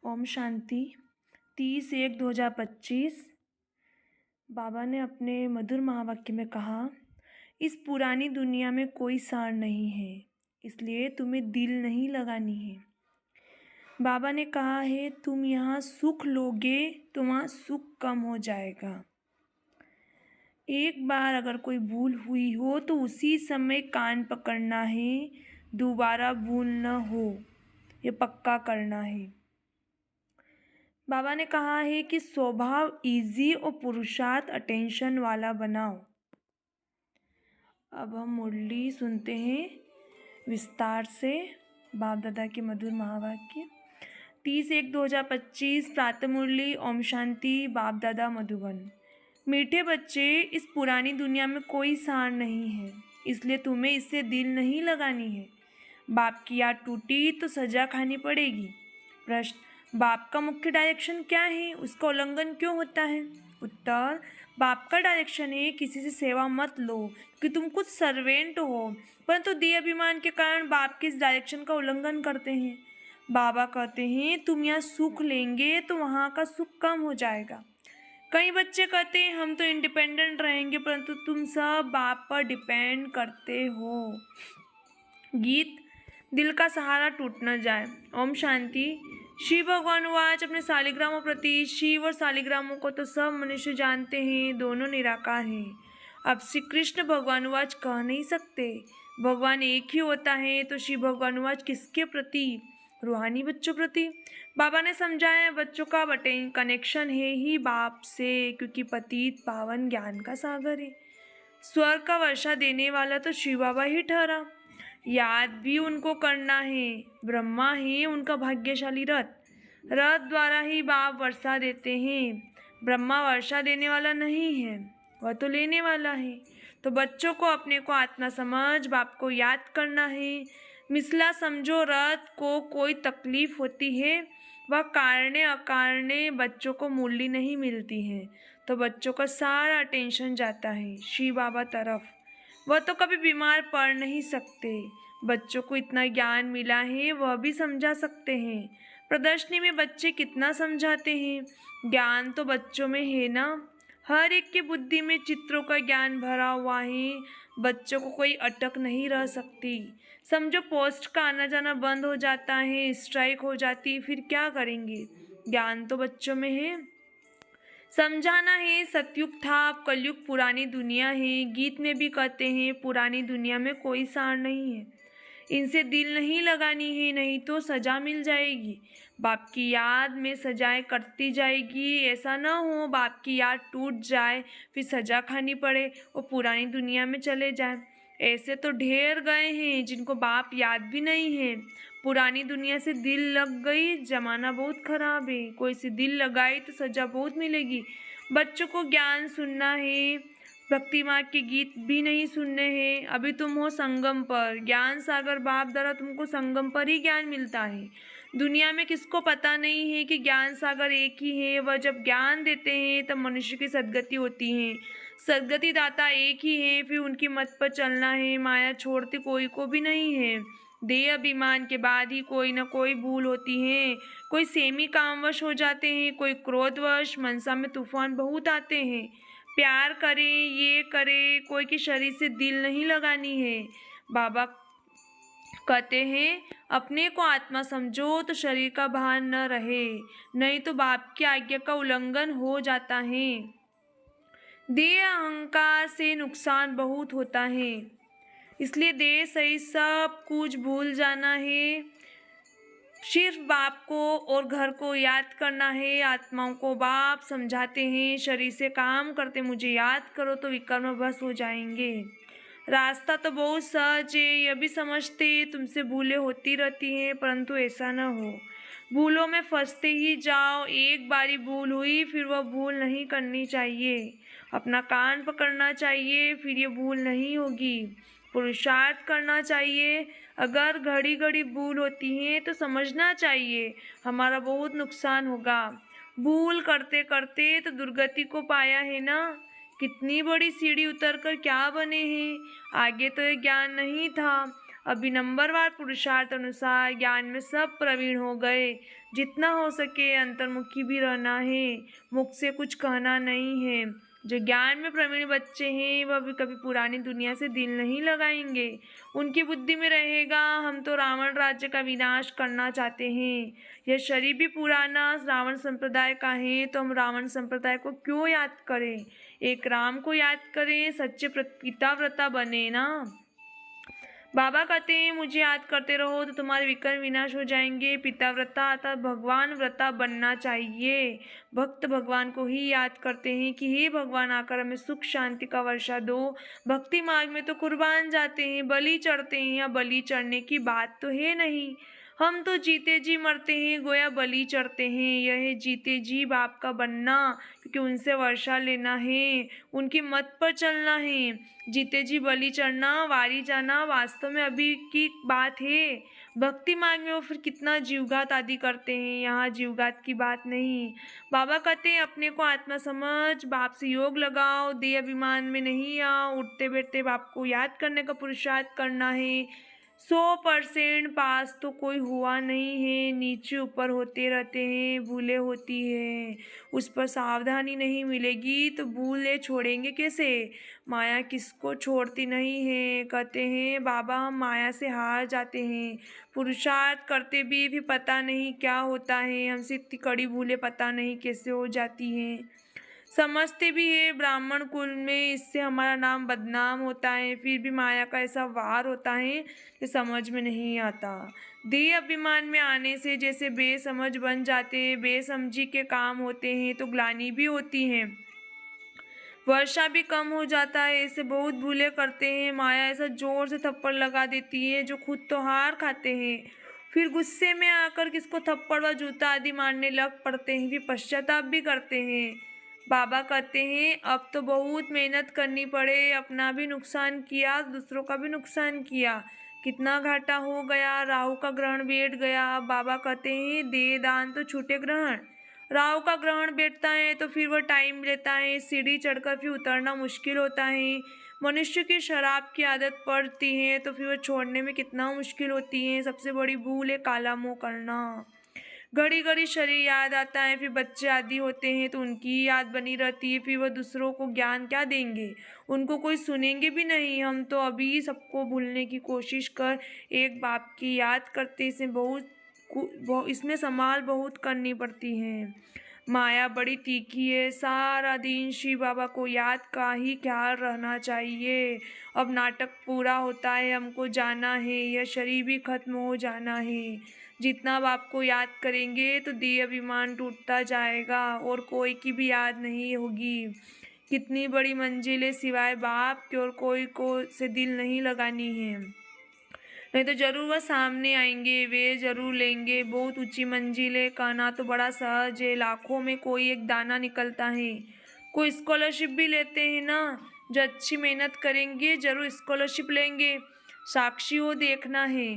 ओम शांति। 30/1/2025। बाबा ने अपने मधुर महावाक्य में कहा, इस पुरानी दुनिया में कोई सार नहीं है, इसलिए तुम्हें दिल नहीं लगानी है। बाबा ने कहा है, तुम यहाँ सुख लोगे तो वहाँ सुख कम हो जाएगा। एक बार अगर कोई भूल हुई हो तो उसी समय कान पकड़ना है, दोबारा भूल न हो, ये पक्का करना है। बाबा ने कहा है कि स्वभाव इजी और पुरुषार्थ अटेंशन वाला बनाओ। अब हम मुरली सुनते हैं विस्तार से बाप दादा के मधुर महावाक्य। 30/1/2025 प्रातः मुरली। ओम शांति। बाप दादा मधुबन। मीठे बच्चे, इस पुरानी दुनिया में कोई सार नहीं है, इसलिए तुम्हें इससे दिल नहीं लगानी है। बाप की याद टूटी तो सजा खानी पड़ेगी। प्रश्न, बाप का मुख्य डायरेक्शन क्या है, उसका उल्लंघन क्यों होता है? उत्तर, बाप का डायरेक्शन है किसी से सेवा मत लो कि तुम कुछ सर्वेंट हो, परंतु देह अभिमान के कारण बाप के इस डायरेक्शन का उल्लंघन करते हैं। बाबा कहते हैं तुम यहाँ सुख लेंगे तो वहाँ का सुख कम हो जाएगा। कई बच्चे कहते हैं हम तो इंडिपेंडेंट रहेंगे, परंतु तुम सब बाप पर डिपेंड करते हो। गीत, दिल का सहारा टूट न जाए। ओम शांति। शिव भगवान वाच अपने शालिग्रामों प्रति, शिव और शालिग्रामों को तो सब मनुष्य जानते हैं, दोनों निराकार हैं। अब श्री कृष्ण भगवान वाच कह नहीं सकते, भगवान एक ही होता है, तो शिव भगवान वाच किसके प्रति? रूहानी बच्चों प्रति। बाबा ने समझाया बच्चों का कनेक्शन है ही बाप से, क्योंकि पतित पावन ज्ञान का सागर है। स्वर्ग का वर्षा देने वाला तो शिव बाबा ही ठहरा, याद भी उनको करना है। ब्रह्मा है उनका भाग्यशाली रथ, रथ द्वारा ही बाप वर्षा देते हैं। ब्रह्मा वर्षा देने वाला नहीं है, वह तो लेने वाला है। तो बच्चों को अपने को आत्मा समझ बाप को याद करना है। मिसला समझो, रथ को कोई तकलीफ होती है, वह कारणे अकारणे बच्चों को मूल्य नहीं मिलती है, तो बच्चों का सारा टेंशन जाता है शिव बाबा तरफ। वह तो कभी बीमार पड़ नहीं सकते। बच्चों को इतना ज्ञान मिला है, वह भी समझा सकते हैं। प्रदर्शनी में बच्चे कितना समझाते हैं, ज्ञान तो बच्चों में है ना। हर एक की बुद्धि में चित्रों का ज्ञान भरा हुआ है, बच्चों को कोई अटक नहीं रह सकती। समझो पोस्ट का आना जाना बंद हो जाता है, स्ट्राइक हो जाती है, फिर क्या करेंगे? ज्ञान तो बच्चों में है। समझाना है सतयुग था, अब कलयुग पुरानी दुनिया है। गीत में भी कहते हैं पुरानी दुनिया में कोई सार नहीं है, इनसे दिल नहीं लगानी है, नहीं तो सजा मिल जाएगी। बाप की याद में सजाएं कटती जाएगी। ऐसा ना हो बाप की याद टूट जाए, फिर सजा खानी पड़े और पुरानी दुनिया में चले जाए। ऐसे तो ढेर गए हैं जिनको बाप याद भी नहीं है। पुरानी दुनिया से दिल लग गई, जमाना बहुत खराब है, कोई से दिल लगाई तो सजा बहुत मिलेगी। बच्चों को ज्ञान सुनना है, भक्ति माँ के गीत भी नहीं सुनने हैं। अभी तुम हो संगम पर, ज्ञान सागर बाप द्वारा तुमको संगम पर ही ज्ञान मिलता है। दुनिया में किसको पता नहीं है कि ज्ञान सागर एक ही है। वह जब ज्ञान देते हैं तब मनुष्य की सद्गति होती है। सद्गति दाता एक ही है, फिर उनकी मत पर चलना है। माया छोड़ते कोई को भी नहीं है। देह अभिमान के बाद ही कोई न कोई भूल होती है। कोई सेमी कामवश हो जाते हैं, कोई क्रोधवश, मनसा में तूफान बहुत आते हैं। प्यार करें, ये करें, कोई के शरीर से दिल नहीं लगानी है। बाबा कहते हैं अपने को आत्मा समझो तो शरीर का भान न रहे, नहीं तो बाप की आज्ञा का उल्लंघन हो जाता है। देह अहंकार से नुकसान बहुत होता है, इसलिए देह सही सब कुछ भूल जाना है। सिर्फ बाप को और घर को याद करना है। आत्माओं को बाप समझाते हैं, शरीर से काम करते मुझे याद करो तो विकर्म भस्म हो जाएंगे। रास्ता तो बहुत सहज है, यह भी समझते तुमसे भूलें होती रहती हैं, परंतु ऐसा न हो भूलों में फंसते ही जाओ। एक बारी भूल हुई, फिर वह भूल नहीं करनी चाहिए। अपना कान पकड़ना चाहिए, फिर ये भूल नहीं होगी। पुरुषार्थ करना चाहिए। अगर घड़ी घड़ी भूल होती है तो समझना चाहिए हमारा बहुत नुकसान होगा। भूल करते करते तो दुर्गति को पाया है ना। कितनी बड़ी सीढ़ी उतरकर क्या बने हैं। आगे तो ये ज्ञान नहीं था, अभी नंबरवार पुरुषार्थ अनुसार ज्ञान में सब प्रवीण हो गए। जितना हो सके अंतर्मुखी भी रहना है, मुख से कुछ कहना नहीं है। जो ज्ञान में प्रवीण बच्चे हैं वह भी कभी पुरानी दुनिया से दिल नहीं लगाएंगे। उनकी बुद्धि में रहेगा हम तो रावण राज्य का विनाश करना चाहते हैं। यह शरीर भी पुराना रावण संप्रदाय का है, तो हम रावण संप्रदाय को क्यों याद करें? एक राम को याद करें, सच्चे पिता व्रता बने ना। बाबा कहते हैं मुझे याद करते रहो तो तुम्हारे विकर्म विनाश हो जाएंगे। पिता व्रता अर्थात भगवान व्रता बनना चाहिए। भक्त भगवान को ही याद करते हैं कि हे भगवान आकर हमें सुख शांति का वर्षा दो। भक्ति मार्ग में तो कुर्बान जाते हैं, बलि चढ़ते हैं। या बलि चढ़ने की बात तो है नहीं, हम तो जीते जी मरते हैं, गोया बलि चढ़ते हैं। यह है जीते जी बाप का बनना, क्योंकि उनसे वर्षा लेना है, उनकी मत पर चलना है। जीते जी बलि चढ़ना, वारी जाना वास्तव में अभी की बात है। भक्ति मार्ग में वो फिर कितना जीवघात आदि करते हैं, यहाँ जीवघात की बात नहीं। बाबा कहते हैं अपने को आत्मा समझ, बाप से योग लगाओ, देह अभिमान में नहीं आओ। उठते बैठते बाप को याद करने का पुरुषार्थ करना है। 100% पास तो कोई हुआ नहीं है, नीचे ऊपर होते रहते हैं, भूले होती है। उस पर सावधानी नहीं मिलेगी तो भूले छोड़ेंगे कैसे? माया किसको छोड़ती नहीं है। कहते हैं बाबा हम माया से हार जाते हैं, पुरुषार्थ करते भी पता नहीं क्या होता है, हमसे इतनी कड़ी भूले पता नहीं कैसे हो जाती हैं। समझते भी है ब्राह्मण कुल में इससे हमारा नाम बदनाम होता है, फिर भी माया का ऐसा वार होता है कि समझ में नहीं आता। देह अभिमान में आने से जैसे बेसमझ बन जाते हैं, बेसमझी के काम होते हैं तो ग्लानि भी होती है, वर्षा भी कम हो जाता है। ऐसे बहुत भूले करते हैं। माया ऐसा जोर से थप्पड़ लगा देती है जो खुद तो हार खाते हैं, फिर गुस्से में आकर किसको थप्पड़ व जूता आदि मारने लग पड़ते हैं, फिर पश्चाताप भी करते हैं। बाबा कहते हैं अब तो बहुत मेहनत करनी पड़े, अपना भी नुकसान किया, दूसरों का भी नुकसान किया, कितना घाटा हो गया। राहु का ग्रहण बैठ गया। बाबा कहते हैं दे दान तो छूटे ग्रहण। राहु का ग्रहण बैठता है तो फिर वह टाइम लेता है, सीढ़ी चढ़कर फिर उतरना मुश्किल होता है। मनुष्य की शराब की आदत पड़ती है तो फिर वह छोड़ने में कितना मुश्किल होती है। सबसे बड़ी भूल है काला मुँह करना। घड़ी घड़ी शरीर याद आता है, फिर बच्चे आदि होते हैं तो उनकी याद बनी रहती है, फिर वह दूसरों को ज्ञान क्या देंगे, उनको कोई सुनेंगे भी नहीं। हम तो अभी सबको भूलने की कोशिश कर एक बाप की याद करते, इसमें संभाल बहुत करनी पड़ती है। माया बड़ी तीखी है, सारा दिन शिव बाबा को याद का ही ख्याल रहना चाहिए। अब नाटक पूरा होता है, हमको जाना है, यह शरीर भी खत्म हो जाना है। जितना बाप को याद करेंगे तो देह अभिमान टूटता जाएगा और कोई की भी याद नहीं होगी। कितनी बड़ी मंजिल है सिवाय बाप के और कोई को से दिल नहीं लगानी है, नहीं तो जरूर वह सामने आएंगे, वे जरूर लेंगे। बहुत ऊंची मंजिल है, कहना तो बड़ा सहज है, लाखों में कोई एक दाना निकलता है। कोई स्कॉलरशिप भी लेते हैं ना, जो अच्छी मेहनत करेंगे जरूर स्कॉलरशिप लेंगे। साक्षी हो देखना है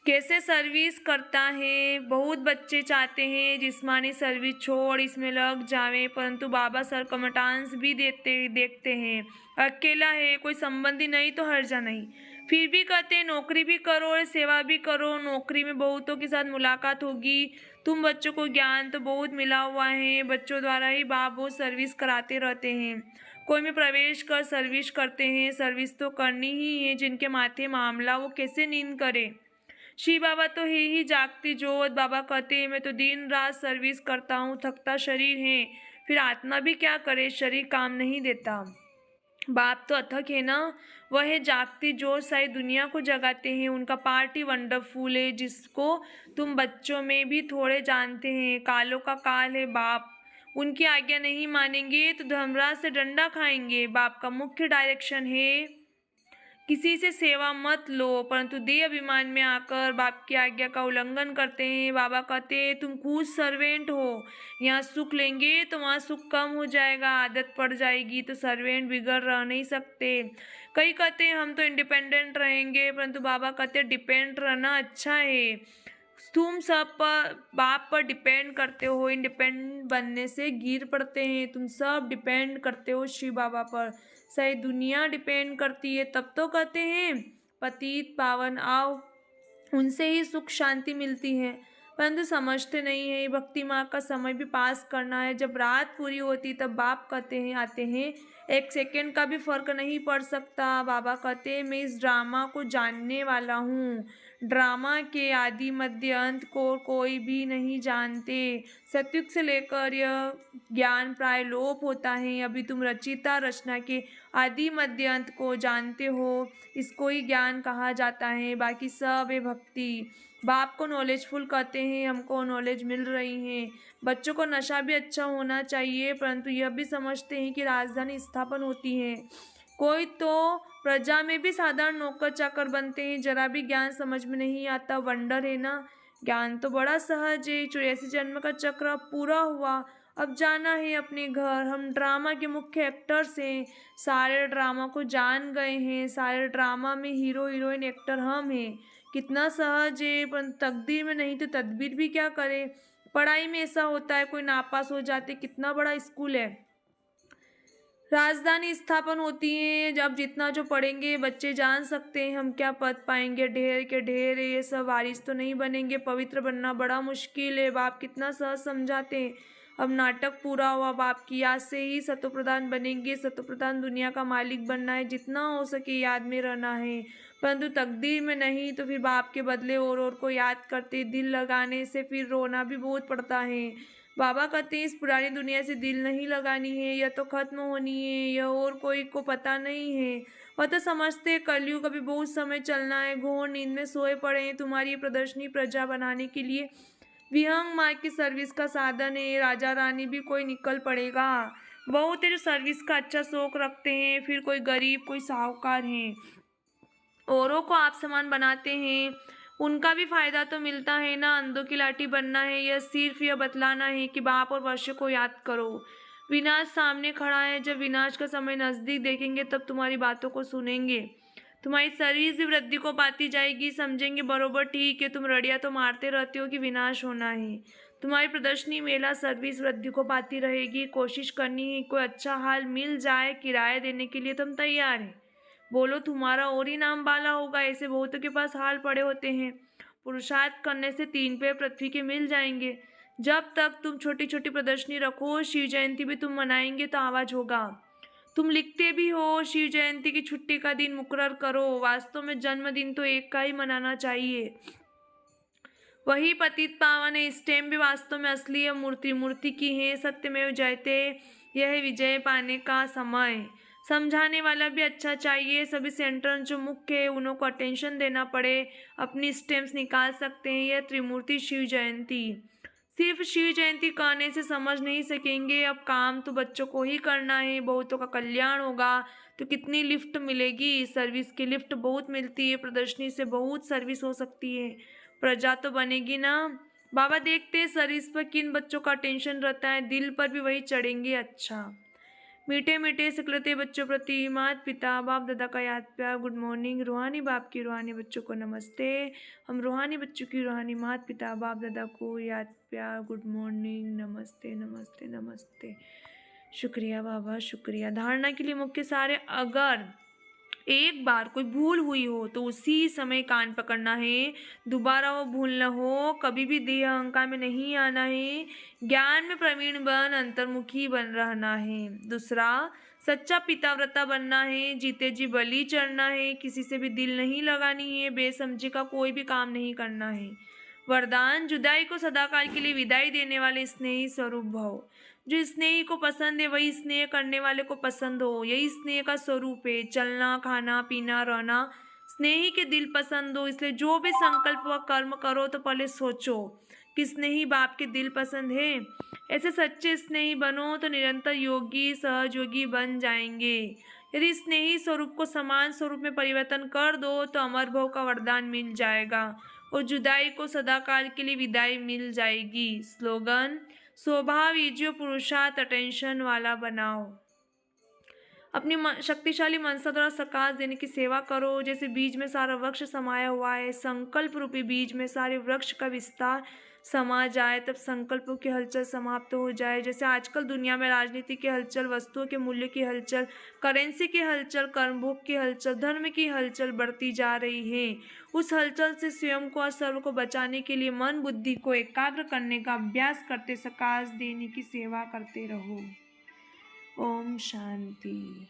कैसे सर्विस करता है। बहुत बच्चे चाहते हैं जिस्मानी सर्विस छोड़ इसमें लग जावे, परंतु बाबा सरकमटांस भी देखते हैं। अकेला है, कोई संबंधी नहीं तो हर्जा नहीं, फिर भी कहते हैं नौकरी भी करो और सेवा भी करो। नौकरी में बहुतों के साथ मुलाकात होगी। तुम बच्चों को ज्ञान तो बहुत मिला हुआ है, बच्चों द्वारा ही बाप बहुत सर्विस कराते रहते हैं। कोई में प्रवेश कर सर्विस करते हैं, सर्विस तो करनी ही है। जिनके माथे मामला वो कैसे नींद करे। शिव बाबा तो है ही जागती जोत। बाबा कहते हैं मैं तो दिन रात सर्विस करता हूँ, थकता शरीर है, फिर आत्मा भी क्या करे, शरीर काम नहीं देता। बाप तो अथक है ना, वह है जागती जोत, सारी दुनिया को जगाते हैं। उनका पार्ट ही वंडरफुल है, जिसको तुम बच्चों में भी थोड़े जानते हैं। कालों का काल है बाप, उनकी आज्ञा नहीं मानेंगे तो धर्मराज से डंडा खाएंगे। बाप का मुख्य डायरेक्शन है किसी से सेवा मत लो, परंतु देह अभिमान में आकर बाप की आज्ञा का उल्लंघन करते हैं। बाबा कहते हैं तुम खुद सर्वेंट हो, यहाँ सुख लेंगे तो वहाँ सुख कम हो जाएगा, आदत पड़ जाएगी तो सर्वेंट बिगड़ रह नहीं सकते। कई कहते हैं हम तो इंडिपेंडेंट रहेंगे, परंतु बाबा कहते हैं डिपेंड रहना अच्छा है। तुम सब पर बाप पर डिपेंड करते हो, इंडिपेंडेंट बनने से गिर पड़ते हैं। तुम सब डिपेंड करते हो शिव बाबा पर, सारी दुनिया डिपेंड करती है, तब तो कहते हैं पतित पावन आओ, उनसे ही सुख शांति मिलती है, परंतु समझते नहीं है। भक्ति माँ का समय भी पास करना है। जब रात पूरी होती तब बाप कहते हैं आते हैं, 1 सेकंड का भी फर्क नहीं पड़ सकता। बाबा कहते हैं मैं इस ड्रामा को जानने वाला हूँ। ड्रामा के आदि मध्य अंत को कोई भी नहीं जानते। सतयुग से लेकर यह ज्ञान प्राय लोप होता है। अभी तुम रचिता रचना के आदि मध्य अंत को जानते हो, इसको ही ज्ञान कहा जाता है। बाकी सब है भक्ति। बाप को नॉलेजफुल कहते हैं, हमको नॉलेज मिल रही है। बच्चों को नशा भी अच्छा होना चाहिए, परंतु यह भी समझते हैं कि राजधानी स्थापन होती है। कोई तो प्रजा में भी साधारण नौकर चाकर बनते हैं। जरा भी ज्ञान समझ में नहीं आता। वंडर है ना, ज्ञान तो बड़ा सहज है। 84 जन्म का चक्र अब पूरा हुआ, अब जाना है अपने घर। हम ड्रामा के मुख्य एक्टर्स हैं, सारे ड्रामा को जान गए हैं। सारे ड्रामा में हीरो हीरोइन एक्टर हम हैं। कितना सहज है, पर तकदीर में नहीं तो तदबीर भी क्या करे। पढ़ाई में ऐसा होता है, कोई नापास हो जाते। कितना बड़ा स्कूल है। राजधानी स्थापन होती है। जब जितना जो पढ़ेंगे बच्चे जान सकते हैं हम क्या पद पाएंगे। ढेर के ढेर है, ये सब वारिस तो नहीं बनेंगे। पवित्र बनना बड़ा मुश्किल है। बाप कितना सहज समझाते हैं। अब नाटक पूरा हुआ। बाप की याद से ही सतोप्रधान बनेंगे। सतोप्रधान दुनिया का मालिक बनना है। जितना हो सके याद में रहना है, परंतु तकदीर में नहीं तो फिर बाप के बदले और को याद करते। दिल लगाने से फिर रोना भी बहुत पड़ता है। बाबा कहते हैं इस पुरानी दुनिया से दिल नहीं लगानी है, यह तो खत्म होनी है। यह और कोई को पता नहीं है। वह तो समझते हैं कलयुग अभी बहुत समय चलना है। घोर नींद में सोए पड़े हैं। तुम्हारी प्रदर्शनी प्रजा बनाने के लिए विहंग माँ की सर्विस का साधन है। राजा रानी भी कोई निकल पड़ेगा। बहुत है जो सर्विस का अच्छा शौक रखते हैं। फिर कोई गरीब कोई साहूकार हैं, औरों को आप समान बनाते हैं। उनका भी फायदा तो मिलता है ना। अंधों की लाठी बनना है, यह सिर्फ यह बतलाना है कि बाप और वर्ष को याद करो। विनाश सामने खड़ा है। जब विनाश का समय नज़दीक देखेंगे तब तुम्हारी बातों को सुनेंगे। तुम्हारी शरीर से वृद्धि को पाती जाएगी। समझेंगे बरोबर ठीक है, तुम रड़िया तो मारते रहते हो कि विनाश होना है। तुम्हारी प्रदर्शनी मेला सर्विस वृद्धि को पाती रहेगी। कोशिश करनी है कोई अच्छा हाल मिल जाए। किराया देने के लिए तुम तैयार है। बोलो तुम्हारा और ही नाम बाला होगा। ऐसे बहुतों के पास हाल पड़े होते हैं। पुरुषार्थ करने से 3 पैर पृथ्वी के मिल जाएंगे। जब तक तुम छोटी छोटी प्रदर्शनी रखो, शिव जयंती भी तुम मनाएंगे तो आवाज होगा। तुम लिखते भी हो शिव जयंती की छुट्टी का दिन मुकर्रर करो। वास्तव में जन्मदिन तो एक का ही मनाना चाहिए। वही पतित पावन है। स्टेम भी वास्तव में असली है, मूर्ति की है। सत्यमेव जयते, यह विजय पाने का समय। समझाने वाला भी अच्छा चाहिए। सभी सेंटर जो मुख्य है उन्हों को अटेंशन देना पड़े, अपनी स्टेम्स निकाल सकते हैं। यह त्रिमूर्ति शिव जयंती। सिर्फ शिव जयंती कहने से समझ नहीं सकेंगे। अब काम तो बच्चों को ही करना है। बहुतों का कल्याण होगा। तो कितनी लिफ्ट मिलेगी। सर्विस की लिफ्ट बहुत मिलती है। प्रदर्शनी से बहुत सर्विस हो सकती है। प्रजा तो बनेगी ना। बाबा देखते हैं सर्विस पर किन बच्चों का टेंशन रहता है, दिल पर भी वही चढ़ेंगे। अच्छा मीठे मीठे सिकलते बच्चों प्रति माता पिता बाप दादा का याद प्यार। Good morning. रूहानी बाप की रूहानी बच्चों को नमस्ते। हम रूहानी बच्चों की रूहानी माता पिता बाप दादा को याद प्यार। गुड मॉर्निंग, नमस्ते नमस्ते नमस्ते। शुक्रिया बाबा, शुक्रिया। धारणा के लिए मुख्य सारे, अगर एक बार कोई भूल हुई हो तो उसी समय कान पकड़ना है। दोबारा वो भूल न हो। कभी भी देह अहंकार में नहीं आना है। ज्ञान में प्रवीण बन अंतर्मुखी बन रहना है। दूसरा, सच्चा पिताव्रता बनना है। जीते जी बलि चढ़ना है। किसी से भी दिल नहीं लगानी है। बेसमझी का कोई भी काम नहीं करना है। वरदान, जुदाई को सदाकाल के लिए विदाई देने वाले स्नेही स्वरूप भव। जो स्नेही को पसंद है वही स्नेह करने वाले को पसंद हो। यही स्नेह का स्वरूप है। चलना खाना पीना रहना स्नेही के दिल पसंद हो। इसलिए जो भी संकल्प व कर्म करो तो पहले सोचो कि स्नेही बाप के दिल पसंद है। ऐसे सच्चे स्नेही बनो तो निरंतर योगी सहयोगी बन जाएंगे। यदि स्नेही स्वरूप को समान स्वरूप में परिवर्तन कर दो तो अमर भव का वरदान मिल जाएगा और जुदाई को सदाकाल के लिए विदाई मिल जाएगी। स्लोगन, स्वभाव ईजियो पुरुषार्थ अटेंशन वाला बनाओ। अपनी शक्तिशाली मनसा द्वारा सकाश देने की सेवा करो। जैसे बीज में सारा वृक्ष समाया हुआ है, संकल्प रूपी बीज में सारे वृक्ष का विस्तार समा जाए, तब संकल्पों की हलचल समाप्त हो जाए। जैसे आजकल दुनिया में राजनीति की हलचल, वस्तुओं के मूल्य की हलचल, करेंसी की हलचल, कर्मभोग की हलचल, धर्म की हलचल बढ़ती जा रही है। उस हलचल से स्वयं को और सर्व को बचाने के लिए मन बुद्धि को एकाग्र करने का अभ्यास करते सकाश देने की सेवा करते रहो। ओम शांति।